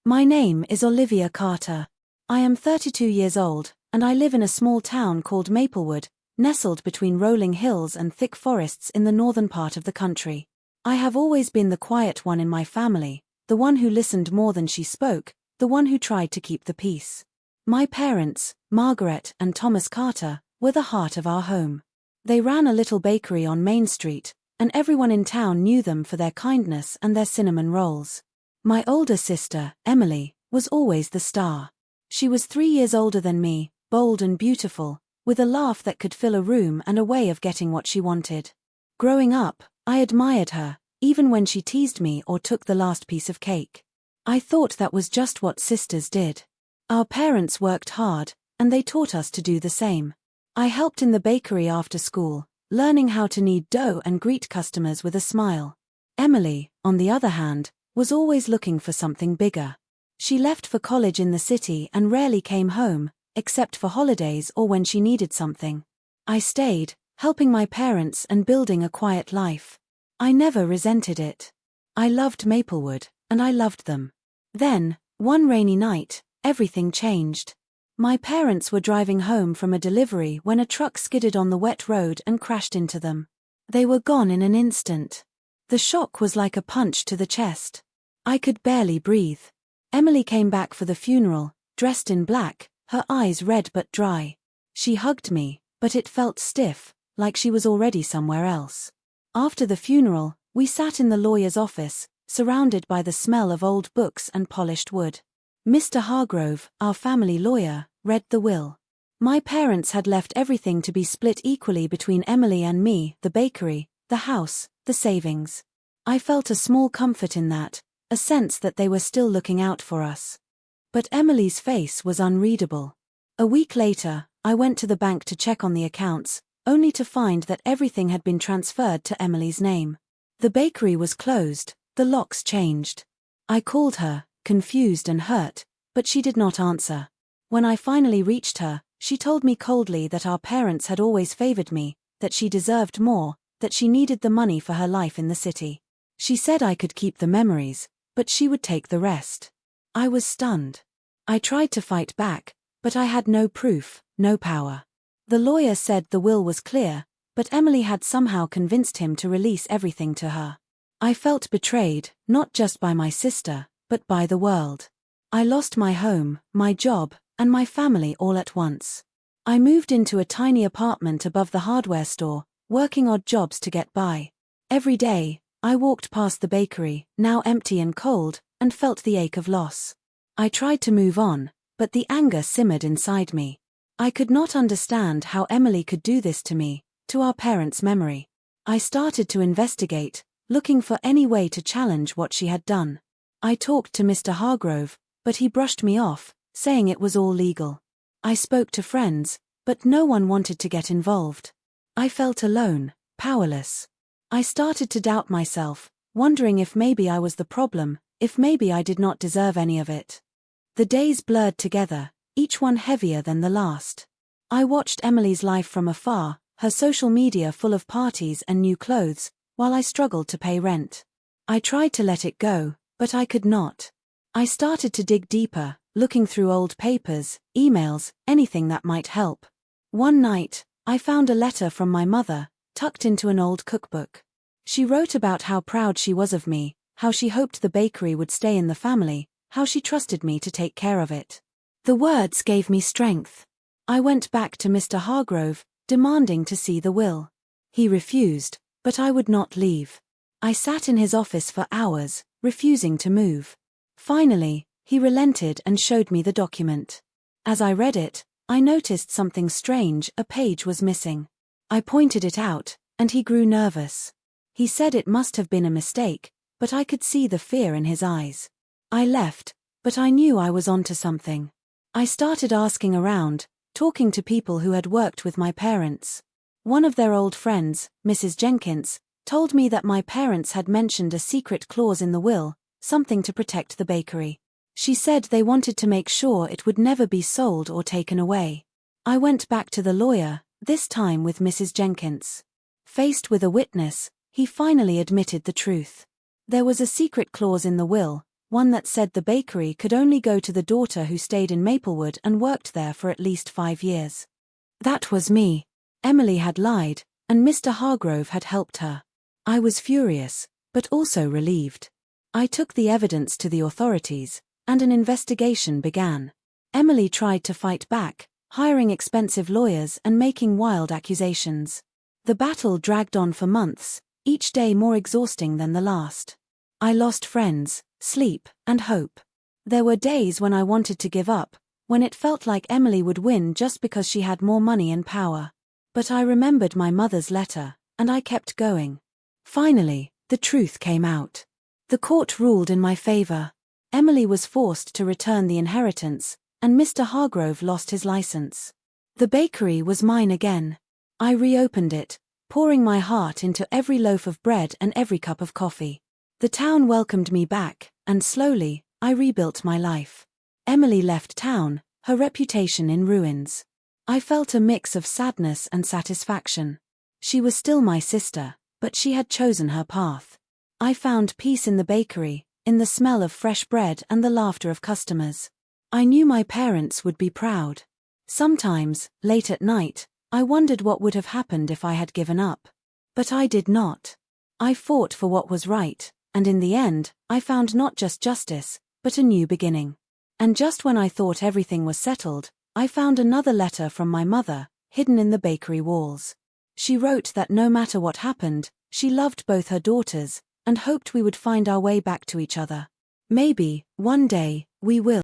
My name is Olivia Carter. I am 32 years old, and I live in a small town called Maplewood, nestled between rolling hills and thick forests in the northern part of the country. I have always been the quiet one in my family, the one who listened more than she spoke, the one who tried to keep the peace. My parents, Margaret and Thomas Carter, were the heart of our home. They ran a little bakery on Main Street, and everyone in town knew them for their kindness and their cinnamon rolls. My older sister, Emily, was always the star. She was 3 years older than me, bold and beautiful, with a laugh that could fill a room and a way of getting what she wanted. Growing up, I admired her, even when she teased me or took the last piece of cake. I thought that was just what sisters did. Our parents worked hard, and they taught us to do the same. I helped in the bakery after school, learning how to knead dough and greet customers with a smile. Emily, on the other hand, was always looking for something bigger. She left for college in the city and rarely came home, except for holidays or when she needed something. I stayed, helping my parents and building a quiet life. I never resented it. I loved Maplewood, and I loved them. Then, one rainy night, everything changed. My parents were driving home from a delivery when a truck skidded on the wet road and crashed into them. They were gone in an instant. The shock was like a punch to the chest. I could barely breathe. Emily came back for the funeral, dressed in black, her eyes red but dry. She hugged me, but it felt stiff, like she was already somewhere else. After the funeral, we sat in the lawyer's office, surrounded by the smell of old books and polished wood. Mr. Hargrove, our family lawyer, read the will. My parents had left everything to be split equally between Emily and me, the bakery, the house, the savings. I felt a small comfort in that, a sense that they were still looking out for us. But Emily's face was unreadable. A week later, I went to the bank to check on the accounts, only to find that everything had been transferred to Emily's name. The bakery was closed, the locks changed. I called her, confused and hurt, but she did not answer. When I finally reached her, she told me coldly that our parents had always favored me, that she deserved more, that she needed the money for her life in the city. She said I could keep the memories, but she would take the rest. I was stunned. I tried to fight back, but I had no proof, no power. The lawyer said the will was clear, but Emily had somehow convinced him to release everything to her. I felt betrayed, not just by my sister, but by the world. I lost my home, my job, and my family all at once. I moved into a tiny apartment above the hardware store, working odd jobs to get by. Every day, I walked past the bakery, now empty and cold, and felt the ache of loss. I tried to move on, but the anger simmered inside me. I could not understand how Emily could do this to me, to our parents' memory. I started to investigate, looking for any way to challenge what she had done. I talked to Mr. Hargrove, but he brushed me off, saying it was all legal. I spoke to friends, but no one wanted to get involved. I felt alone, powerless. I started to doubt myself, wondering if maybe I was the problem, if maybe I did not deserve any of it. The days blurred together, each one heavier than the last. I watched Emily's life from afar, her social media full of parties and new clothes, while I struggled to pay rent. I tried to let it go, but I could not. I started to dig deeper, looking through old papers, emails, anything that might help. One night, I found a letter from my mother, tucked into an old cookbook. She wrote about how proud she was of me, how she hoped the bakery would stay in the family, how she trusted me to take care of it. The words gave me strength. I went back to Mr. Hargrove, demanding to see the will. He refused, but I would not leave. I sat in his office for hours, refusing to move. Finally, he relented and showed me the document. As I read it, I noticed something strange. A page was missing. I pointed it out, and he grew nervous. He said it must have been a mistake, but I could see the fear in his eyes. I left, but I knew I was onto something. I started asking around, talking to people who had worked with my parents. One of their old friends, Mrs. Jenkins, told me that my parents had mentioned a secret clause in the will, something to protect the bakery. She said they wanted to make sure it would never be sold or taken away. I went back to the lawyer, this time with Mrs. Jenkins. Faced with a witness, he finally admitted the truth. There was a secret clause in the will, one that said the bakery could only go to the daughter who stayed in Maplewood and worked there for at least 5 years. That was me. Emily had lied, and Mr. Hargrove had helped her. I was furious, but also relieved. I took the evidence to the authorities, and an investigation began. Emily tried to fight back, hiring expensive lawyers and making wild accusations. The battle dragged on for months, each day more exhausting than the last. I lost friends, sleep, and hope. There were days when I wanted to give up, when it felt like Emily would win just because she had more money and power. But I remembered my mother's letter, and I kept going. Finally, the truth came out. The court ruled in my favor. Emily was forced to return the inheritance, and Mr. Hargrove lost his license. The bakery was mine again. I reopened it, pouring my heart into every loaf of bread and every cup of coffee. The town welcomed me back, and slowly, I rebuilt my life. Emily left town, her reputation in ruins. I felt a mix of sadness and satisfaction. She was still my sister, but she had chosen her path. I found peace in the bakery, in the smell of fresh bread and the laughter of customers. I knew my parents would be proud. Sometimes, late at night, I wondered what would have happened if I had given up. But I did not. I fought for what was right, and in the end, I found not just justice, but a new beginning. And just when I thought everything was settled, I found another letter from my mother, hidden in the bakery walls. She wrote that no matter what happened, she loved both her daughters, and hoped we would find our way back to each other. Maybe, one day, we will.